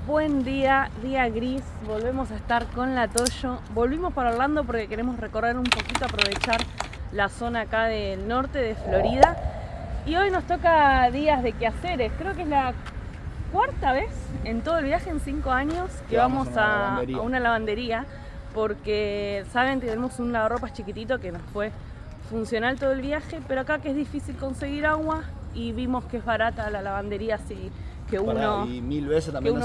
Buen día, día gris, volvemos a estar con la Toyo. Volvimos para Orlando porque queremos recorrer un poquito, aprovechar la zona acá del norte de Florida. Y hoy nos toca días de quehaceres, creo que es la cuarta vez en todo el viaje en 5 años que vamos a una lavandería. Porque saben que tenemos un lavarropas chiquitito que nos fue funcional todo el viaje, pero acá que es difícil conseguir agua y vimos que es barata la lavandería así que uno y 1000 veces también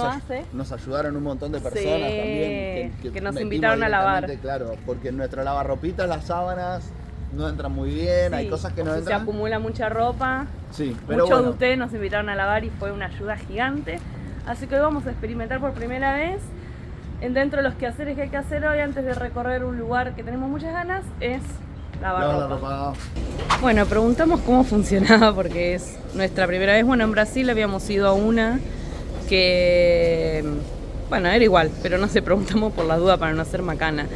nos ayudaron un montón de personas también que nos invitaron a lavar. Claro, porque en nuestra lavarropita las sábanas no entran muy bien, hay cosas que no entran. Se acumula mucha ropa. Sí, pero muchos de ustedes nos invitaron a lavar y fue una ayuda gigante. Así que hoy vamos a experimentar por primera vez. Dentro de los quehaceres que hay que hacer hoy antes de recorrer un lugar que tenemos muchas ganas es lavar ropa. Bueno, preguntamos cómo funcionaba porque es nuestra primera vez. Bueno, en Brasil habíamos ido a una que, bueno, era igual, pero no sé, preguntamos por la duda para no hacer macana.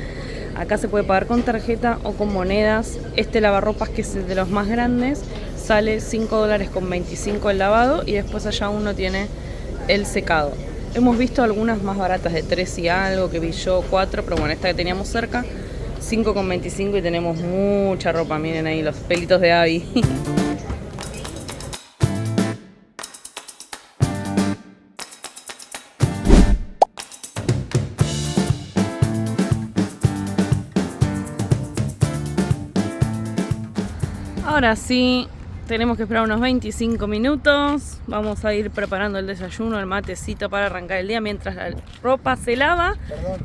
Acá se puede pagar con tarjeta o con monedas. Este lavarropas, que es de los más grandes, sale $5.25 el lavado y después allá uno tiene el secado. Hemos visto algunas más baratas de 3 y algo, que vi yo 4, pero bueno, esta que teníamos cerca, 5,25 y tenemos mucha ropa. Miren ahí los pelitos de Abby. Ahora sí, tenemos que esperar unos 25 minutos. Vamos a ir preparando el desayuno, el matecito para arrancar el día mientras la ropa se lava.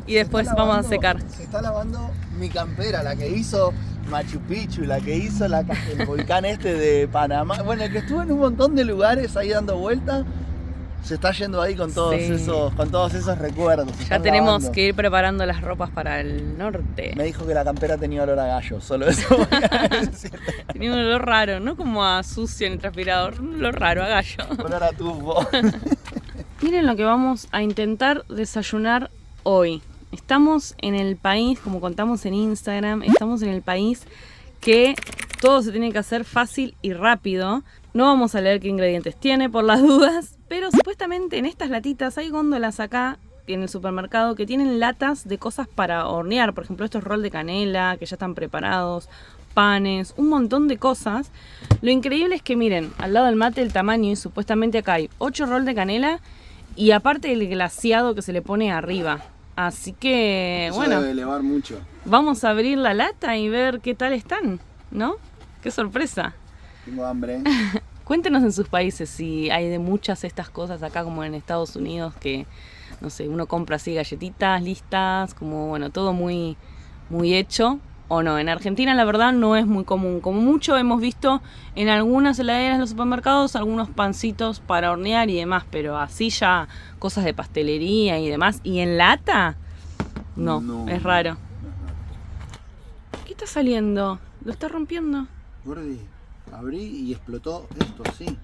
Y después vamos a secar. Se está lavando mi campera, la que hizo Machu Picchu, la que hizo el volcán este de Panamá. Bueno, el que estuvo en un montón de lugares ahí dando vueltas. Se está yendo ahí con todos esos recuerdos. Ya tenemos que ir preparando las ropas para el norte. Me dijo que la campera tenía olor a gallo, solo eso voy a decir. Tenía un olor raro, no como a sucio en el transpirador, un olor raro, a gallo. Olor a tufo. Miren lo que vamos a intentar desayunar hoy. Estamos en el país, como contamos en Instagram, estamos en el país que todo se tiene que hacer fácil y rápido. No vamos a leer qué ingredientes tiene por las dudas, pero supuestamente en estas latitas hay góndolas acá en el supermercado que tienen latas de cosas para hornear. Por ejemplo, estos roll de canela que ya están preparados, panes, un montón de cosas. Lo increíble es que miren, al lado del mate el tamaño, y supuestamente acá hay 8 roll de canela y aparte el glaseado que se le pone arriba. Así que, eso bueno, debe elevar mucho. Vamos a abrir la lata y ver qué tal están, ¿no? ¡Qué sorpresa! Tengo hambre. Cuéntenos en sus países si hay de muchas estas cosas acá como en Estados Unidos que, no sé, uno compra así galletitas listas, como bueno, todo muy, muy hecho, o no. En Argentina la verdad no es muy común. Como mucho hemos visto en algunas heladeras de los supermercados algunos pancitos para hornear y demás, pero así ya cosas de pastelería y demás. ¿Y en lata? No, es raro. ¿Qué está saliendo? ¿Lo está rompiendo? Gordi, abrí y explotó esto, sí.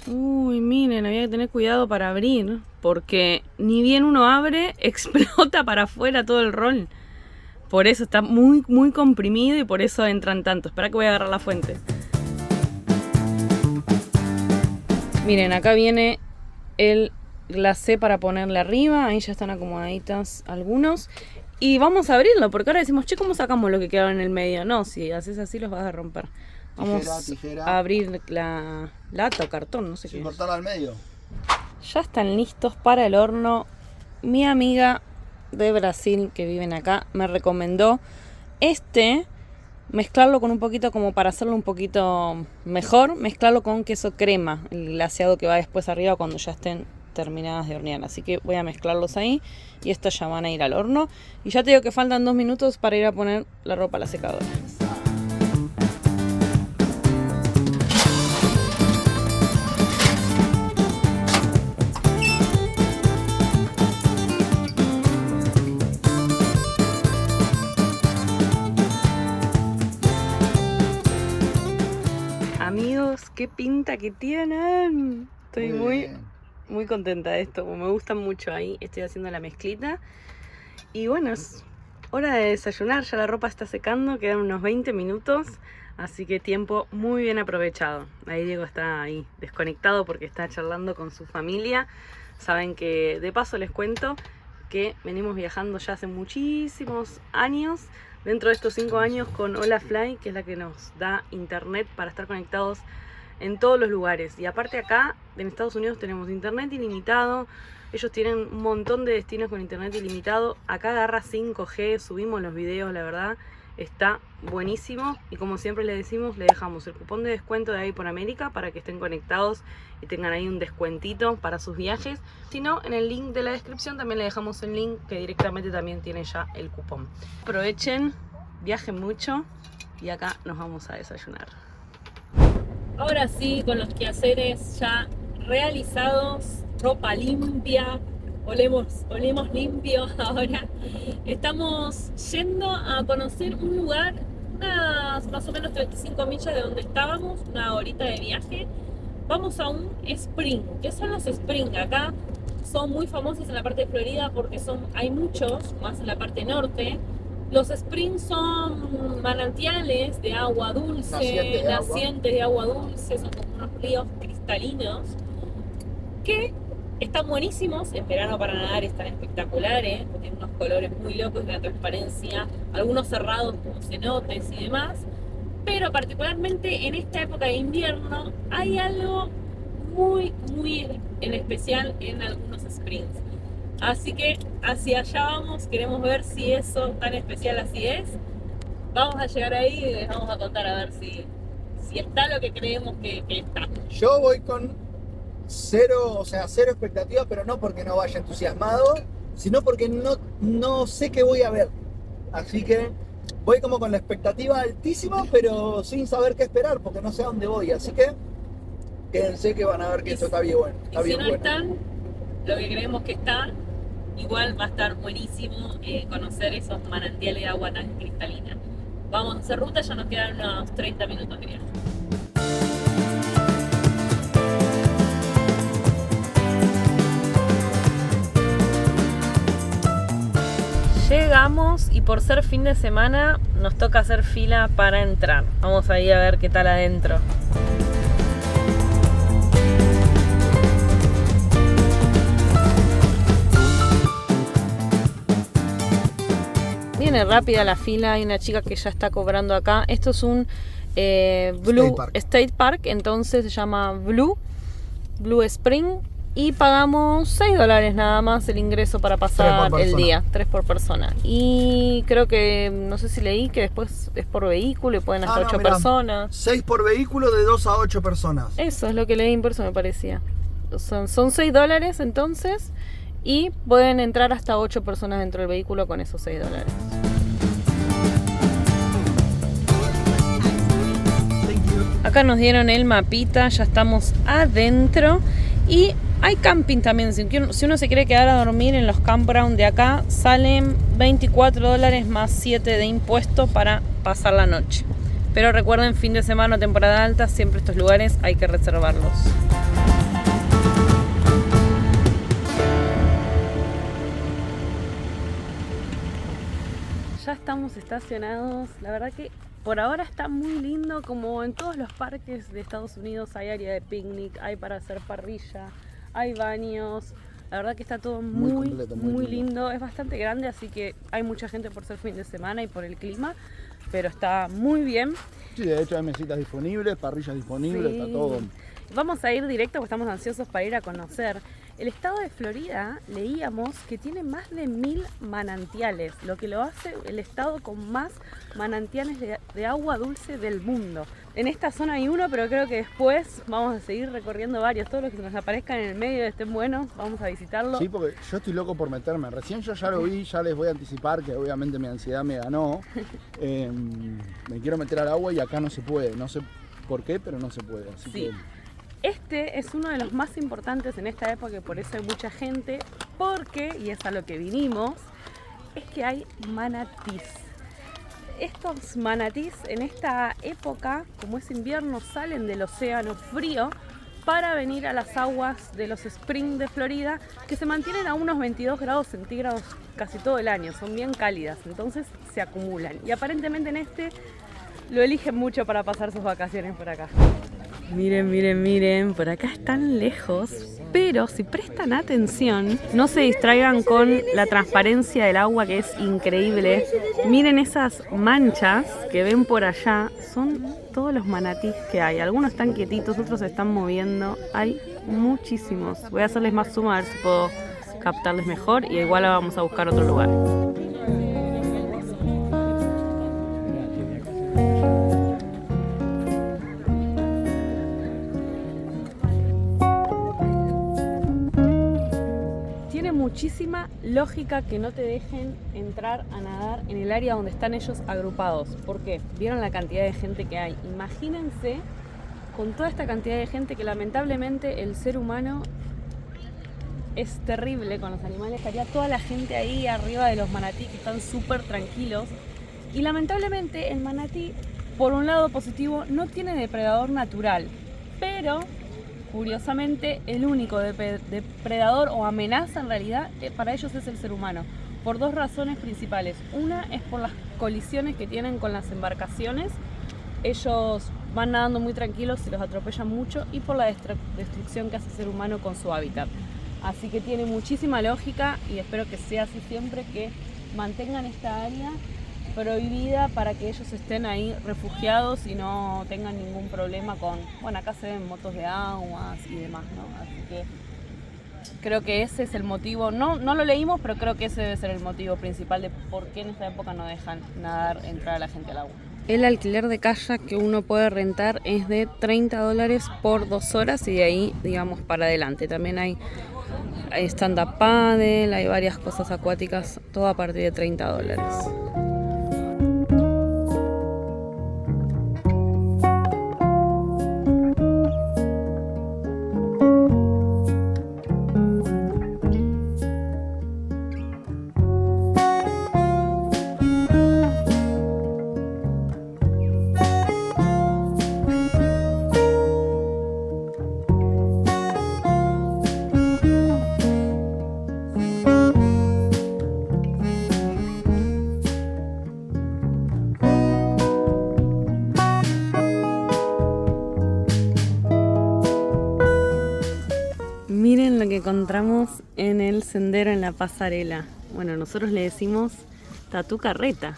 Uy, miren, había que tener cuidado para abrir, porque ni bien uno abre, explota para afuera todo el rol. Por eso está muy, muy comprimido y por eso entran tanto. Espera que voy a agarrar la fuente. Miren, acá viene el glacé para ponerle arriba. Ahí ya están acomodaditas algunos. Y vamos a abrirlo, porque ahora decimos, che, ¿cómo sacamos lo que quedaba en el medio? No, si haces así los vas a romper. Vamos a abrir la lata o cartón, no sé qué. Cortarla al medio. Ya están listos para el horno. Mi amiga de Brasil que viven acá me recomendó mezclarlo con un poquito, como para hacerlo un poquito mejor, mezclarlo con queso crema, el glaseado que va después arriba cuando ya estén terminadas de hornear. Así que voy a mezclarlos ahí y estos ya van a ir al horno. Y ya te digo que faltan 2 minutos para ir a poner la ropa a la secadora. Amigos, qué pinta que tienen. Estoy muy contenta de esto, me gustan mucho. Ahí estoy haciendo la mezclita. Y bueno, es hora de desayunar, ya la ropa está secando, quedan unos 20 minutos. Así que tiempo muy bien aprovechado. Ahí Diego está ahí desconectado porque está charlando con su familia. saben que de paso les cuento que venimos viajando ya hace muchísimos años. Dentro de estos 5 años con HolaFly, que es la que nos da internet para estar conectados en todos los lugares. Y aparte acá, en Estados Unidos, tenemos internet ilimitado. Ellos tienen un montón de destinos con internet ilimitado. Acá agarra 5G, subimos los videos, la verdad. Está buenísimo. Y como siempre les decimos, le dejamos el cupón de descuento de ahí por América para que estén conectados y tengan ahí un descuentito para sus viajes. Si no, en el link de la descripción también le dejamos el link que directamente también tiene ya el cupón. Aprovechen, viajen mucho y acá nos vamos a desayunar. Ahora sí, con los quehaceres ya realizados, ropa limpia, olemos limpio ahora. Estamos yendo a conocer un lugar, unas más o menos 35 millas de donde estábamos, una horita de viaje. Vamos a un spring. ¿Qué son los spring? Acá son muy famosos en la parte de Florida porque hay muchos, más en la parte norte. Los springs son manantiales de agua dulce, nacientes de agua dulce, son como unos ríos cristalinos que están buenísimos. En verano para nadar están espectaculares, tienen unos colores muy locos de la transparencia, algunos cerrados como cenotes y demás. Pero particularmente en esta época de invierno hay algo muy en especial en algunos springs. Así que hacia allá vamos, queremos ver si eso tan especial así es. Vamos a llegar ahí y les vamos a contar a ver si está lo que creemos que está. Yo voy con cero expectativas, pero no porque no vaya entusiasmado, sino porque no sé qué voy a ver. Así que voy como con la expectativa altísima, pero sin saber qué esperar, porque no sé a dónde voy. Así que quédense que van a ver que esto está bien bueno. Está y bien si no bueno. están lo que creemos que está, igual va a estar buenísimo conocer esos manantiales de agua tan cristalina. Vamos a hacer ruta, ya nos quedan unos 30 minutos de viaje. Llegamos y por ser fin de semana nos toca hacer fila para entrar. Vamos a ir a ver qué tal adentro. Viene rápida la fila, hay una chica que ya está cobrando acá. Esto es un Blue State Park, entonces se llama Blue Spring. Y pagamos $6 nada más el ingreso para pasar el día, 3 por persona. Y creo que, no sé si leí que después es por vehículo y pueden hasta 8 personas. 6 por vehículo de 2 a 8 personas. Eso es lo que leí, por eso me parecía. Son $6 entonces y pueden entrar hasta 8 personas dentro del vehículo con esos $6. Acá nos dieron el mapita, ya estamos adentro. Y hay camping también, si uno se quiere quedar a dormir en los campground de acá, salen $24 más 7 de impuestos para pasar la noche. Pero recuerden, fin de semana o temporada alta, siempre estos lugares hay que reservarlos. Ya estamos estacionados, la verdad que por ahora está muy lindo, como en todos los parques de Estados Unidos hay área de picnic, hay para hacer parrilla, hay baños, la verdad que está todo muy lindo, es bastante grande, así que hay mucha gente por ser fin de semana y por el clima, pero está muy bien. Sí, de hecho hay mesitas disponibles, parrillas disponibles, sí. Está todo. Vamos a ir directo porque estamos ansiosos para ir a conocer. El estado de Florida, leíamos que tiene más de 1000 manantiales, lo que lo hace el estado con más manantiales de agua dulce del mundo. En esta zona hay uno, pero creo que después vamos a seguir recorriendo varios. Todos los que se nos aparezcan en el medio y estén buenos, vamos a visitarlo. Sí, porque yo estoy loco por meterme. Recién yo ya lo vi, ya les voy a anticipar que obviamente mi ansiedad me ganó. Me quiero meter al agua y acá no se puede. No sé por qué, pero no se puede. Así sí. Este es uno de los más importantes en esta época y por eso hay mucha gente, porque, y es a lo que vinimos, es que hay manatís. Estos manatís en esta época, como es invierno, salen del océano frío para venir a las aguas de los springs de Florida, que se mantienen a unos 22 grados centígrados casi todo el año, son bien cálidas, entonces se acumulan. Y aparentemente en este lo eligen mucho para pasar sus vacaciones por acá. Miren, miren, miren, por acá están lejos. Pero si prestan atención, no se distraigan con la transparencia del agua, que es increíble. Miren esas manchas que ven por allá, son todos los manatís que hay. Algunos están quietitos, otros se están moviendo. Hay muchísimos. Voy a hacerles más zoom a ver si puedo captarles mejor y igual vamos a buscar otro lugar. Tiene muchísima lógica que no te dejen entrar a nadar en el área donde están ellos agrupados. ¿Por qué? Vieron la cantidad de gente que hay. Imagínense con toda esta cantidad de gente que lamentablemente el ser humano es terrible con los animales. Estaría toda la gente ahí arriba de los manatí que están súper tranquilos. Y lamentablemente el manatí, por un lado positivo, no tiene depredador natural. Pero, curiosamente, el único depredador o amenaza en realidad para ellos es el ser humano. Por dos razones principales. Una es por las colisiones que tienen con las embarcaciones. Ellos van nadando muy tranquilos y los atropellan mucho. Y por la destrucción que hace el ser humano con su hábitat. Así que tiene muchísima lógica y espero que sea así siempre, que mantengan esta área prohibida para que ellos estén ahí refugiados y no tengan ningún problema con... Bueno, acá se ven motos de aguas y demás, ¿no? Así que creo que ese es el motivo. No lo leímos, pero creo que ese debe ser el motivo principal de por qué en esta época no dejan entrar a la gente al agua. El alquiler de kayak que uno puede rentar es de $30 por 2 horas y de ahí, digamos, para adelante. También hay stand-up paddle, hay varias cosas acuáticas, todo a partir de $30. Miren lo que encontramos en el sendero, en la pasarela. Bueno, nosotros le decimos tatú carreta.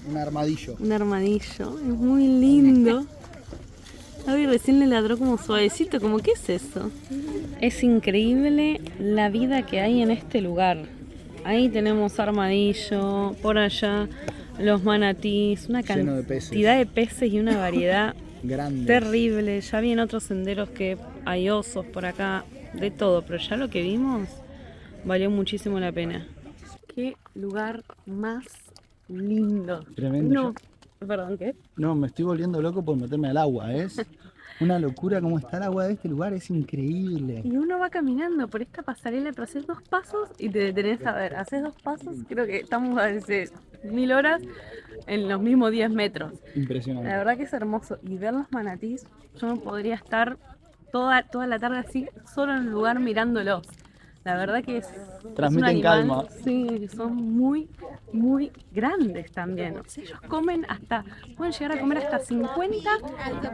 Un armadillo. Un armadillo, es muy lindo. Abby recién le ladró como suavecito, como ¿qué es eso? Es increíble la vida que hay en este lugar. Ahí tenemos armadillo, por allá los manatís, una cantidad de peces y una variedad terrible. Ya vi en otros senderos que hay osos por acá, de todo, pero ya lo que vimos valió muchísimo la pena. Qué lugar más lindo. Tremendo. Perdón, ¿qué? No, me estoy volviendo loco por meterme al agua, ¿es? Una locura cómo está el agua de este lugar, es increíble. Y uno va caminando por esta pasarela, pero haces 2 pasos y te detenés a ver. Haces 2 pasos, creo que estamos hace 1000 horas en los mismos 10 metros. Impresionante. La verdad que es hermoso. Y ver los manatís, yo no podría estar toda la tarde así, solo en un lugar mirándolos. La verdad que transmiten un animal, calma. Sí, son muy, muy grandes también. O sea, ellos pueden llegar a comer hasta 50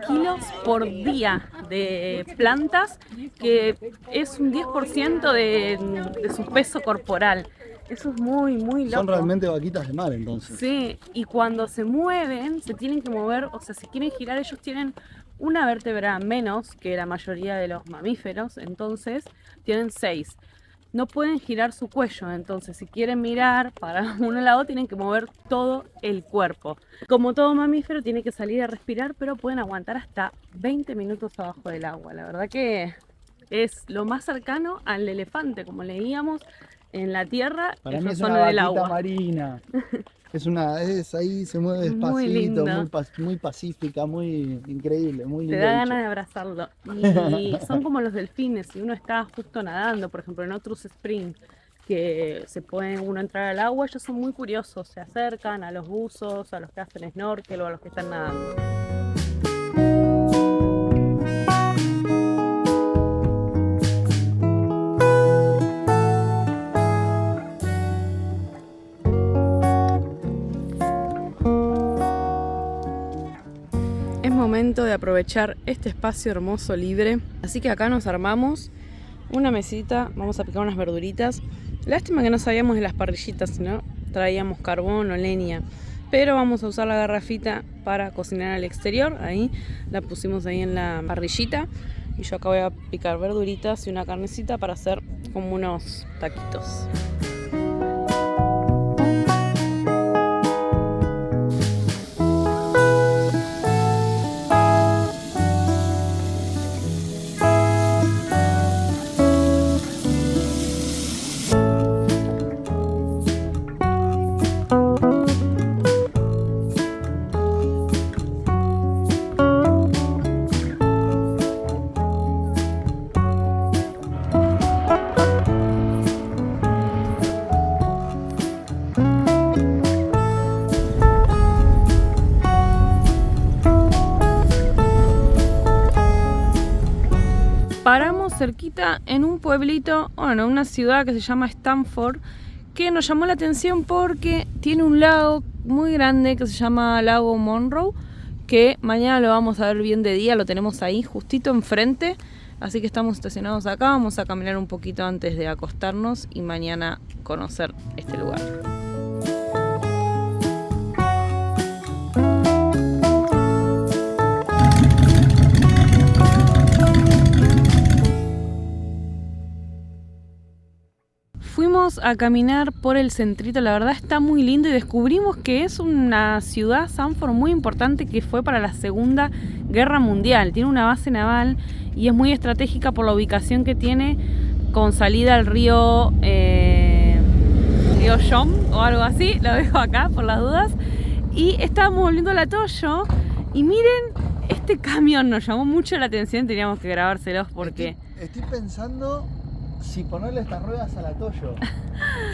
kilos por día de plantas, que es un 10% de su peso corporal. Eso es muy, muy loco. Son realmente vaquitas de mar, entonces. Sí, y cuando se mueven, se tienen que mover, o sea, si quieren girar, ellos tienen una vértebra menos que la mayoría de los mamíferos, entonces tienen 6. No pueden girar su cuello, entonces si quieren mirar para un lado tienen que mover todo el cuerpo. Como todo mamífero tiene que salir a respirar, pero pueden aguantar hasta 20 minutos abajo del agua. La verdad que es lo más cercano al elefante, como leíamos en la tierra. Para mí es una vaquita marina. Es ahí, se mueve despacito, muy pacífica, muy increíble, muy lindo. Te da ganas de abrazarlo. Y son como los delfines, si uno está justo nadando, por ejemplo en otros Spring, que se puede uno entrar al agua, ellos son muy curiosos, se acercan a los buzos, a los que hacen snorkel o a los que están nadando. Momento de aprovechar este espacio hermoso libre, así que acá nos armamos una mesita, vamos a picar unas verduritas. Lástima que no sabíamos de las parrillitas, sino traíamos carbón o leña. Pero vamos a usar la garrafita para cocinar al exterior. Ahí la pusimos ahí en la parrillita. Y yo acá voy a picar verduritas y una carnecita para hacer como unos taquitos. Paramos cerquita en un pueblito, bueno, una ciudad que se llama Stanford, que nos llamó la atención porque tiene un lago muy grande que se llama Lago Monroe, que mañana lo vamos a ver bien de día, lo tenemos ahí justito enfrente, así que estamos estacionados acá, vamos a caminar un poquito antes de acostarnos y mañana conocer este lugar. Fuimos a caminar por el centrito, la verdad está muy lindo y descubrimos que es una ciudad, Stanford, muy importante que fue para la Segunda Guerra Mundial. Tiene una base naval y es muy estratégica por la ubicación que tiene con salida al río Shom o algo así, lo dejo acá por las dudas. Y estábamos volviendo al Atoyo y miren, este camión nos llamó mucho la atención, teníamos que grabárselos porque... Estoy pensando... si ponerle estas ruedas al Atoyo.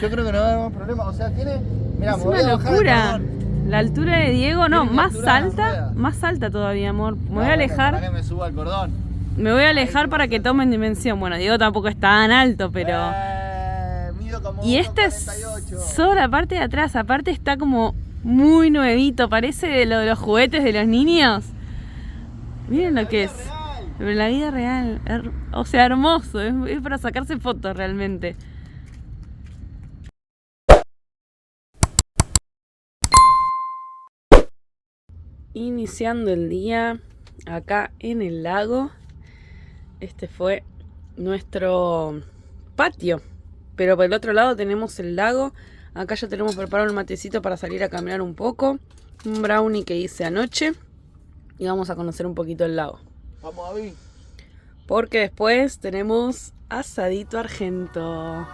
Yo creo que no va a haber más problema. O sea, tiene... Mirá, es una locura. La altura de Diego, no, más alta todavía, amor. Me voy a alejar. Para que me suba el cordón. Me voy a alejar para que tomen dimensión. Bueno, Diego tampoco es tan alto, pero... mido como y esta es solo la parte de atrás. Aparte está como muy nuevito. Parece de lo de los juguetes de los niños. Miren lo que es. Pero en la vida real, o sea, hermoso, es para sacarse fotos realmente. Iniciando el día acá en el lago. Este fue nuestro patio, pero por el otro lado tenemos el lago. Acá ya tenemos preparado el matecito para salir a caminar un poco. Un brownie que hice anoche. Y vamos a conocer un poquito el lago. Vamos a ver. Porque después tenemos asadito argento.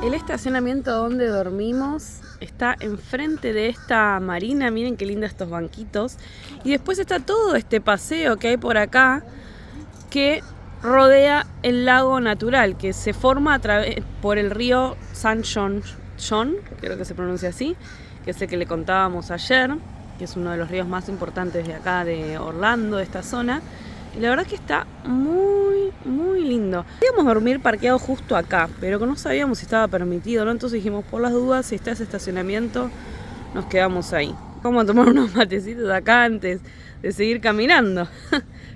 El estacionamiento donde dormimos está enfrente de esta marina. Miren qué linda estos banquitos. Y después está todo este paseo que hay por acá que rodea el lago natural que se forma por el río San John, creo que se pronuncia así, que es el que le contábamos ayer, que es uno de los ríos más importantes de acá de Orlando, de esta zona. Y la verdad que está muy, muy lindo. Íbamos a dormir parqueado justo acá, pero que no sabíamos si estaba permitido, ¿no? Entonces dijimos, por las dudas, si está ese estacionamiento, nos quedamos ahí. Vamos a tomar unos matecitos acá antes de seguir caminando.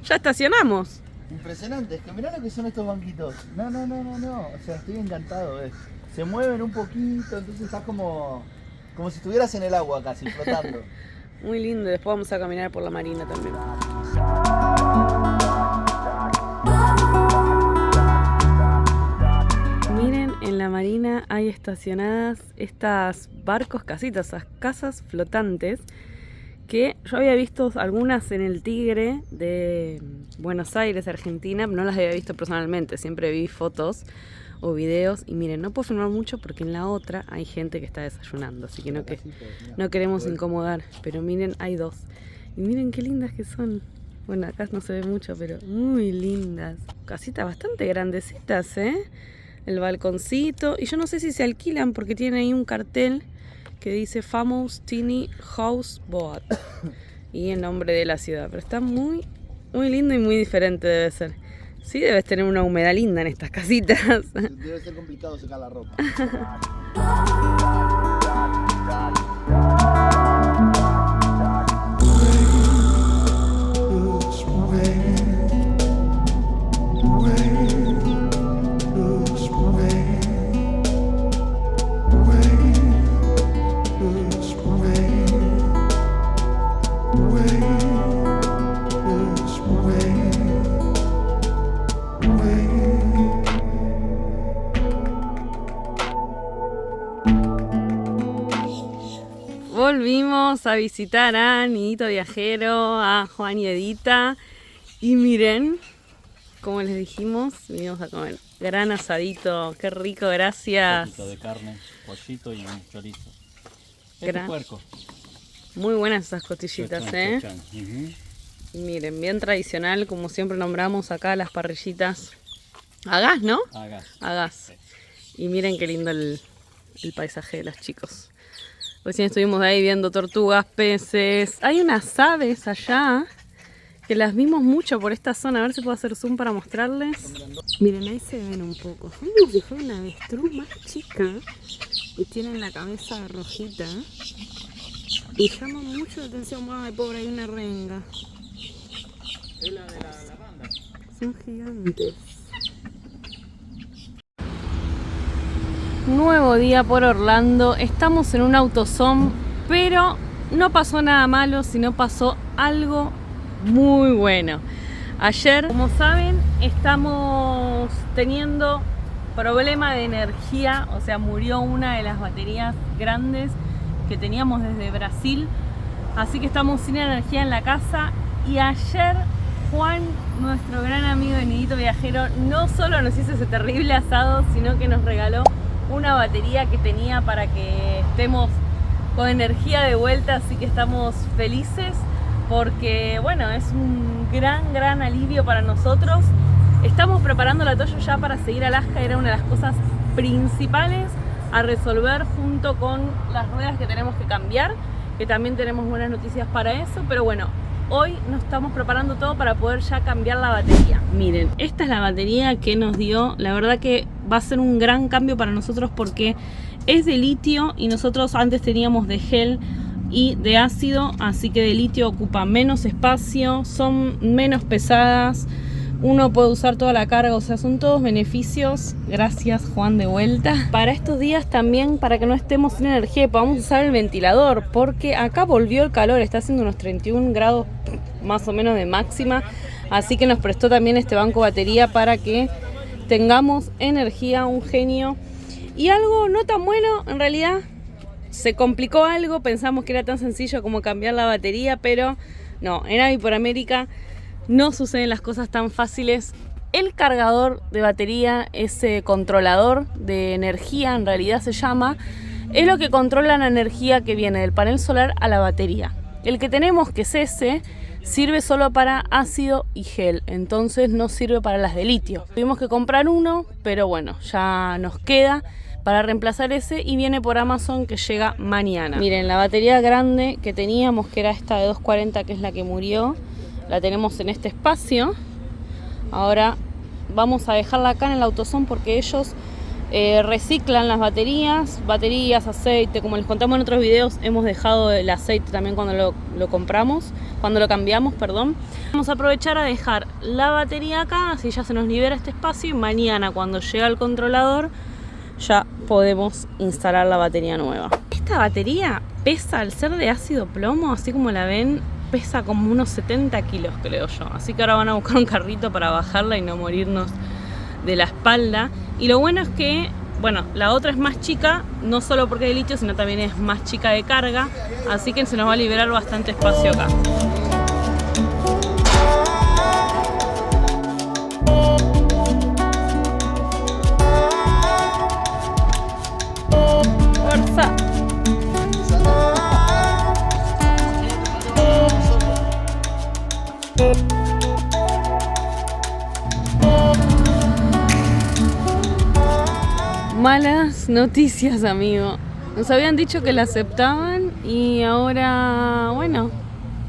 Ya estacionamos. Impresionante, es que mirá lo que son estos banquitos. No. O sea, estoy encantado. Se mueven un poquito, entonces estás como si estuvieras en el agua casi, flotando. Muy lindo, después vamos a caminar por la marina también. Miren, en la marina hay estacionadas estas barcos casitas, esas casas flotantes, que yo había visto algunas en el Tigre de Buenos Aires, Argentina, no las había visto personalmente, siempre vi fotos o videos. Y miren, no puedo filmar mucho porque en la otra hay gente que está desayunando, así que no queremos incomodar, pero miren, hay dos. Y miren qué lindas que son. Bueno, acá no se ve mucho, pero muy lindas. Casitas bastante grandecitas, ¿eh? El balconcito. Y yo no sé si se alquilan porque tienen ahí un cartel que dice Famous Tiny House Boat y el nombre de la ciudad. Pero está muy, muy lindo y muy diferente debe ser. Sí, debes tener una humedad linda en estas casitas. Debe ser complicado secar la ropa. Volvimos a visitar a Nidito Viajero, a Juan y Edita. Y miren, como les dijimos, vinimos a comer gran asadito. Qué rico, gracias. Un poquito de carne, pollito y un chorizo. Este puerco. Muy buenas esas costillitas, Y miren, bien tradicional, como siempre nombramos acá las parrillitas a gas, ¿no? A gas. A gas. Y miren qué lindo el paisaje de los chicos. Recién estuvimos ahí viendo tortugas, peces. Hay unas aves allá que las vimos mucho por esta zona. A ver si puedo hacer zoom para mostrarles. Miren, ahí se ven un poco. Son como si fuera una avestruz más chica y tienen la cabeza rojita. Y llama mucho la atención. Ay, pobre, hay una renga. Es la de la lavanda. Son gigantes. Nuevo día por Orlando, estamos en un AutoZone, pero no pasó nada malo, sino pasó algo muy bueno. Ayer, como saben, estamos teniendo problema de energía, o sea, murió una de las baterías grandes que teníamos desde Brasil, así que estamos sin energía en la casa. Y ayer Juan, nuestro gran amigo de Nidito Viajero, no solo nos hizo ese terrible asado, sino que nos regaló una batería que tenía para que estemos con energía de vuelta, así que estamos felices porque, bueno, es un gran alivio para nosotros. Estamos preparando la Toyo ya para seguir a Alaska, era una de las cosas principales a resolver junto con las ruedas que tenemos que cambiar, que también tenemos buenas noticias para eso, pero bueno, hoy nos estamos preparando todo para poder ya cambiar la batería. Miren, esta es la batería que nos dio. La verdad que va a ser un gran cambio para nosotros porque es de litio y nosotros antes teníamos de gel y de ácido, así que de litio ocupa menos espacio, son menos pesadas, uno puede usar toda la carga, o sea, son todos beneficios. Gracias, Juan, de vuelta. Para estos días también, para que no estemos sin energía, podamos usar el ventilador, porque acá volvió el calor, está haciendo unos 31 grados más o menos de máxima, así que nos prestó también este banco batería para que tengamos energía, un genio. Y algo no tan bueno, en realidad se complicó algo, pensamos que era tan sencillo como cambiar la batería, pero no, en Avi por América no suceden las cosas tan fáciles. El cargador de batería, ese controlador de energía en realidad se llama, es lo que controla la energía que viene del panel solar a la batería. El que tenemos, que es ese, sirve solo para ácido y gel, entonces no sirve para las de litio. Tuvimos que comprar uno, pero bueno, ya nos queda para reemplazar ese y viene por Amazon, que llega mañana. Miren, la batería grande que teníamos, que era esta de 240, que es la que murió, la tenemos en este espacio. Ahora vamos a dejarla acá en el AutoZone porque ellos reciclan las baterías, aceite. Como les contamos en otros videos, hemos dejado el aceite también cuando lo compramos, cuando lo cambiamos, perdón. Vamos a aprovechar a dejar la batería acá, así ya se nos libera este espacio y mañana, cuando llega el controlador, ya podemos instalar la batería nueva. Esta batería pesa, al ser de ácido plomo, así como la ven, pesa como unos 70 kilos, creo yo. Así que ahora van a buscar un carrito para bajarla y no morirnos de la espalda. Y lo bueno es que, bueno, la otra es más chica, no solo porque es de litio, sino también es más chica de carga. Así que se nos va a liberar bastante espacio acá. Fuerza. Malas noticias, amigo. Nos habían dicho que la aceptaban y ahora, bueno,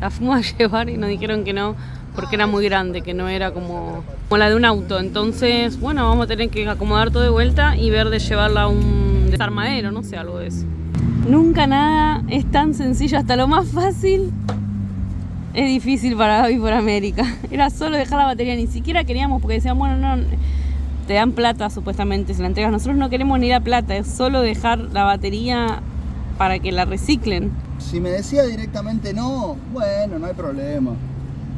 la fuimos a llevar y nos dijeron que no, porque era muy grande, que no era como la de un auto. Entonces, bueno, vamos a tener que acomodar todo de vuelta y ver de llevarla a un desarmadero, no sé, algo de eso. Nunca nada es tan sencillo, hasta lo más fácil es difícil para Gaby por América. Era solo dejar la batería, ni siquiera queríamos, porque decían, bueno, no, te dan plata supuestamente si la entregas. Nosotros no queremos ni la plata, es solo dejar la batería para que la reciclen. Si me decía directamente no, bueno, no hay problema.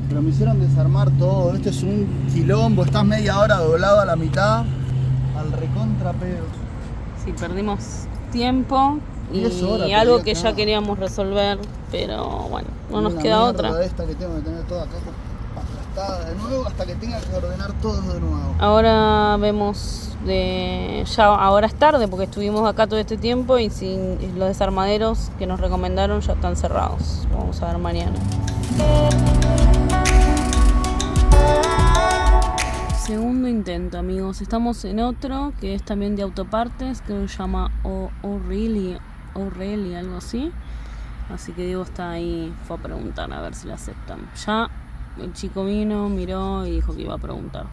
Pero me hicieron desarmar todo, este es un quilombo, estás media hora doblado a la mitad, al recontra pedo. Sí, perdimos tiempo y algo que ya queríamos resolver, pero bueno, no nos queda otra. Esta que tengo que tener toda acá aplastada de nuevo hasta que tenga que ordenar todo de nuevo. Ahora vemos ya ahora es tarde porque estuvimos acá todo este tiempo y los desarmaderos que nos recomendaron ya están cerrados. Vamos a ver mañana. Segundo intento, amigos. Estamos en otro que es también de autopartes, que se llama O'Reilly, algo así. Así que Diego está ahí, fue a preguntar a ver si lo aceptan. Ya el chico vino, miró y dijo que iba a preguntar.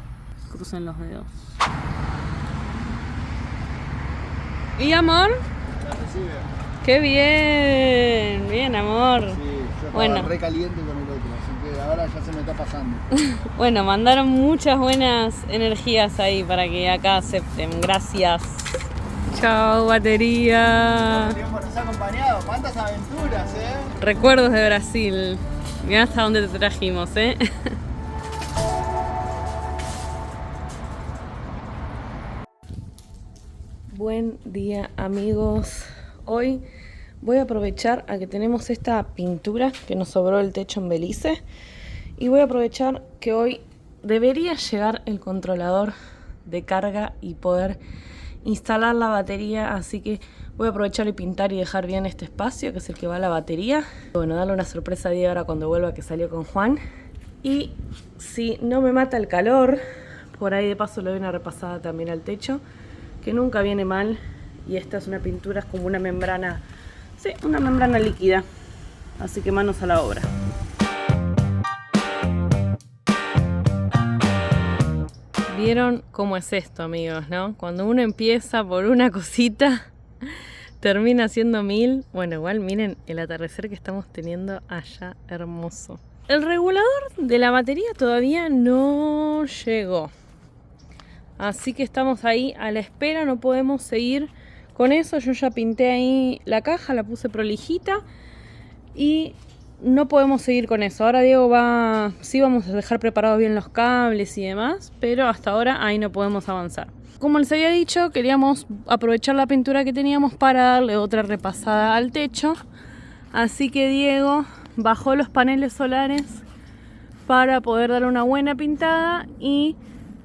Crucen los dedos. ¿Y amor? La recibe. ¡Qué bien! Bien, amor. Sí, yo estaba re caliente con el otro, así que ahora ya se me está pasando. Bueno, mandaron muchas buenas energías ahí para que acá acepten. Gracias. Chao, batería. Tiempo nos ha acompañado, cuántas aventuras, Recuerdos de Brasil. Mirá hasta dónde te trajimos, Buen día, amigos. Hoy voy a aprovechar a que tenemos esta pintura que nos sobró del techo en Belice. Y voy a aprovechar que hoy debería llegar el controlador de carga y poder instalar la batería. Así que voy a aprovechar y pintar y dejar bien este espacio, que es el que va a la batería. Bueno, darle una sorpresa a Diego ahora cuando vuelva, que salió con Juan. Y si no me mata el calor, por ahí de paso le doy una repasada también al techo, que nunca viene mal. Y esta es una pintura, es como una membrana, sí, una membrana líquida. Así que manos a la obra. ¿Vieron cómo es esto, amigos, no? Cuando uno empieza por una cosita, termina siendo 1000. Bueno, igual miren el atardecer que estamos teniendo allá, hermoso. El regulador de la batería todavía no llegó. Así que estamos ahí a la espera, no podemos seguir con eso. Yo ya pinté ahí la caja, la puse prolijita y no podemos seguir con eso. Ahora Diego sí vamos a dejar preparados bien los cables y demás, pero hasta ahora ahí no podemos avanzar. Como les había dicho, queríamos aprovechar la pintura que teníamos para darle otra repasada al techo. Así que Diego bajó los paneles solares para poder darle una buena pintada y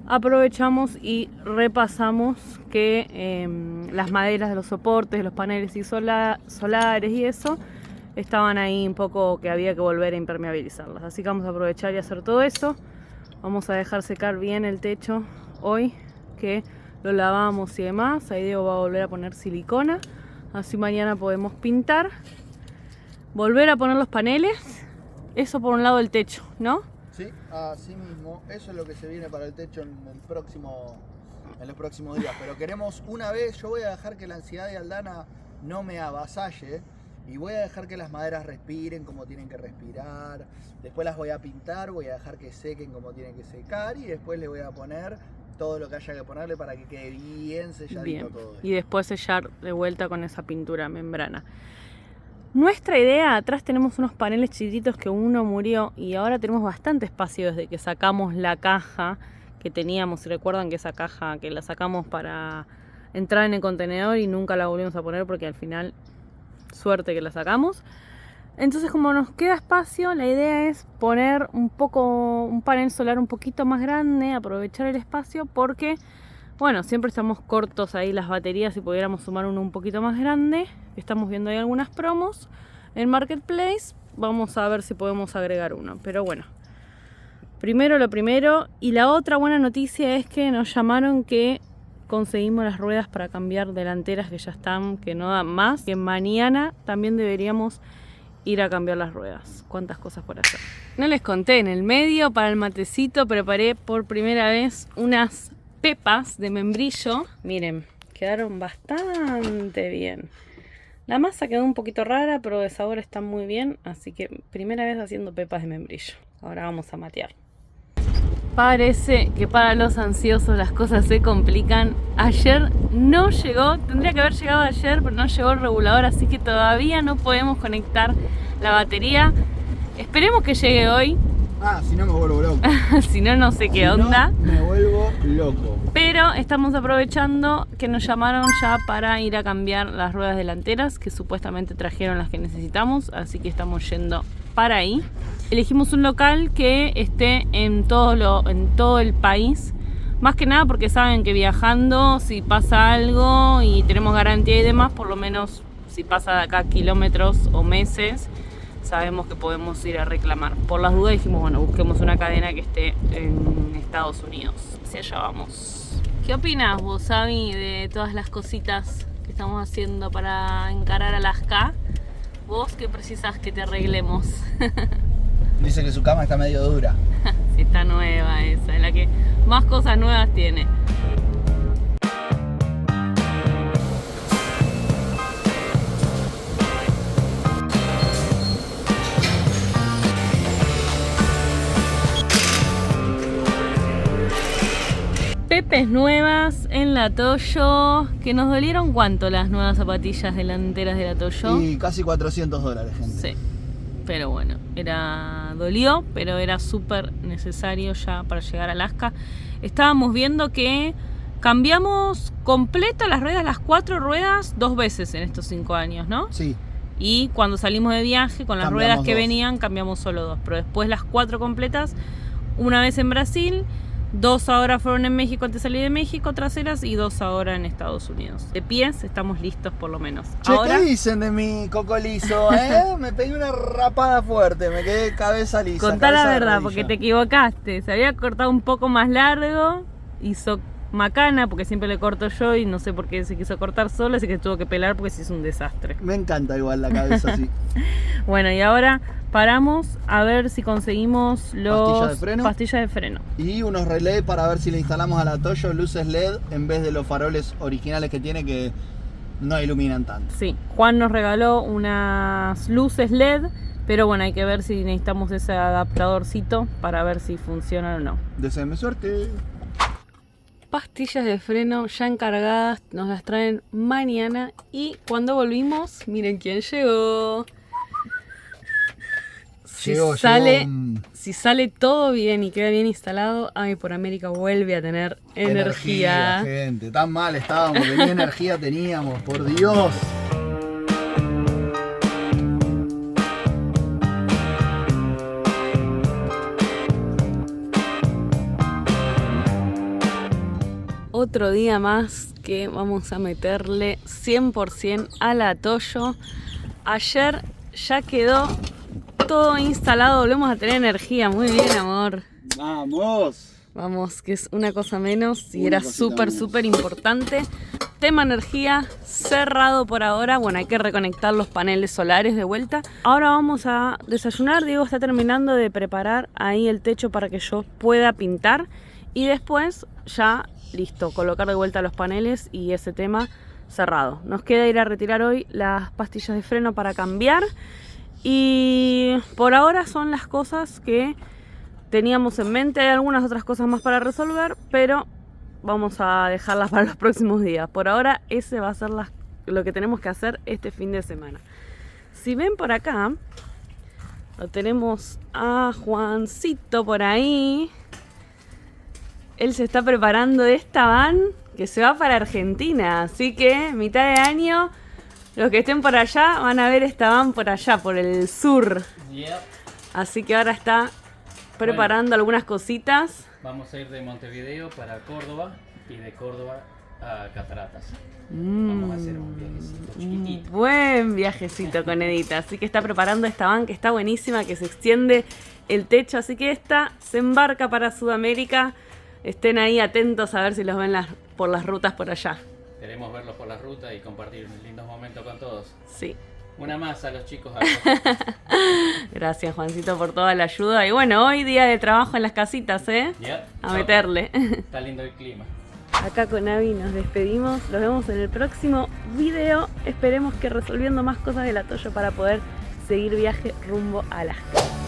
aprovechamos y repasamos que las maderas de los soportes, de los paneles y solares y eso estaban ahí un poco que había que volver a impermeabilizarlas. Así que vamos a aprovechar y hacer todo eso. Vamos a dejar secar bien el techo hoy, que lo lavamos y demás. Ahí Diego va a volver a poner silicona. Así mañana podemos pintar. Volver a poner los paneles. Eso por un lado del techo, ¿no? Sí, así mismo. Eso es lo que se viene para el techo en los próximos días. Pero queremos una vez, yo voy a dejar que la ansiedad de Aldana no me avasalle. Y voy a dejar que las maderas respiren como tienen que respirar. Después las voy a pintar, voy a dejar que sequen como tienen que secar. Y después le voy a poner todo lo que haya que ponerle para que quede bien selladito todo. Y después sellar de vuelta con esa pintura membrana. Nuestra idea, atrás tenemos unos paneles chiquititos que uno murió. Y ahora tenemos bastante espacio desde que sacamos la caja que teníamos. Si recuerdan que esa caja que la sacamos para entrar en el contenedor y nunca la volvimos a poner porque al final... suerte que la sacamos. Entonces, como nos queda espacio, la idea es poner un panel solar un poquito más grande, aprovechar el espacio porque, bueno, siempre estamos cortos ahí las baterías. Si pudiéramos sumar uno un poquito más grande, estamos viendo ahí algunas promos en Marketplace. Vamos a ver si podemos agregar uno, pero bueno, primero lo primero. Y la otra buena noticia es que nos llamaron que conseguimos las ruedas para cambiar delanteras que ya están, que no dan más. Que mañana también deberíamos ir a cambiar las ruedas. Cuántas cosas por hacer. No les conté, en el medio para el matecito preparé por primera vez unas pepas de membrillo. Miren, quedaron bastante bien. La masa quedó un poquito rara, pero de sabor está muy bien. Así que primera vez haciendo pepas de membrillo. Ahora vamos a matear. Parece que para los ansiosos las cosas se complican. Ayer no llegó, tendría que haber llegado ayer, pero no llegó el regulador, así que todavía no podemos conectar la batería. Esperemos que llegue hoy. Si no me vuelvo loco. Si no, no sé qué onda. No, me vuelvo loco. Pero estamos aprovechando que nos llamaron ya para ir a cambiar las ruedas delanteras, que supuestamente trajeron las que necesitamos, así que estamos yendo para ahí. Elegimos un local que esté en todo el país, más que nada porque saben que viajando, si pasa algo y tenemos garantía y demás, por lo menos si pasa de acá kilómetros o meses, sabemos que podemos ir a reclamar. Por las dudas dijimos, bueno, busquemos una cadena que esté en Estados Unidos. Hacia allá vamos. ¿Qué opinas vos, Abby, de todas las cositas que estamos haciendo para encarar Alaska? ¿Vos qué precisas que te arreglemos? Dice que su cama está medio dura. Sí, está nueva esa, es la que más cosas nuevas tiene. Pepes nuevas en la Toyo, que nos dolieron ¿cuánto las nuevas zapatillas delanteras de la Toyo? Y casi $400, gente. Sí, pero bueno, dolió, pero era súper necesario ya para llegar a Alaska. Estábamos viendo que cambiamos completa las ruedas, las 4 ruedas, 2 veces en estos 5 años, ¿no? Sí. Y cuando salimos de viaje, con las Cambiamos ruedas que 2. venían, cambiamos solo 2. Pero después las 4 completas, una vez en Brasil, 2 ahora fueron en México antes de salir de México, traseras, y 2 ahora en Estados Unidos. De pies estamos listos por lo menos. Che, Ahora, ¿qué dicen de mi coco liso, Me pegué una rapada fuerte, me quedé cabeza lisa. contá la cabeza de verdad, rodilla. porque te equivocaste. Se había cortado un poco más largo, hizo macana, porque siempre le corto yo y no sé por qué se quiso cortar solo, así que tuvo que pelar porque se hizo un desastre. Me encanta igual la cabeza así. Bueno, y ahora paramos a ver si conseguimos pastillas de freno. Y unos relés para ver si le instalamos a la Toyo luces LED en vez de los faroles originales que tiene, que no iluminan tanto. Sí, Juan nos regaló unas luces LED, pero bueno, hay que ver si necesitamos ese adaptadorcito para ver si funcionan o no. Deseenme suerte. Pastillas de freno ya encargadas, nos las traen mañana, y cuando volvimos, miren quién llegó. Si sale todo bien y queda bien instalado, Ami por América vuelve a tener energía. Gente, tan mal estábamos, que ni energía teníamos, por Dios. Otro día más que vamos a meterle 100% a la Toyo. Ayer ya quedó todo instalado, volvemos a tener energía. Muy bien, amor. ¡Vamos! Vamos, que es una cosa menos y era súper importante. Tema energía cerrado por ahora. Bueno, hay que reconectar los paneles solares de vuelta. Ahora vamos a desayunar. Diego está terminando de preparar ahí el techo para que yo pueda pintar. Y después ya listo, colocar de vuelta los paneles y ese tema cerrado. Nos queda ir a retirar hoy las pastillas de freno para cambiar. Y por ahora son las cosas que teníamos en mente. Hay algunas otras cosas más para resolver, pero vamos a dejarlas para los próximos días. Por ahora ese va a ser lo que tenemos que hacer este fin de semana. Si ven por acá, lo tenemos a Juancito por ahí. Él se está preparando de esta van que se va para Argentina. Así que mitad de año, los que estén por allá van a ver esta van por allá, por el sur. Yep. Así que ahora está preparando algunas cositas. Vamos a ir de Montevideo para Córdoba y de Córdoba a Cataratas. Vamos a hacer un viajecito chiquitito. Buen viajecito con Edita. Así que está preparando esta van que está buenísima, que se extiende el techo. Así que esta se embarca para Sudamérica. Estén ahí atentos a ver si los ven por las rutas por allá. Queremos verlos por la ruta y compartir lindos momentos con todos. Sí. Una más a los chicos acá. Gracias, Juancito, por toda la ayuda. Y bueno, hoy día de trabajo en las casitas, ¿eh? Ya. A meterle. Está lindo el clima. Acá con Avi nos despedimos. Los vemos en el próximo video. Esperemos que resolviendo más cosas del Atoyo para poder seguir viaje rumbo a Alaska.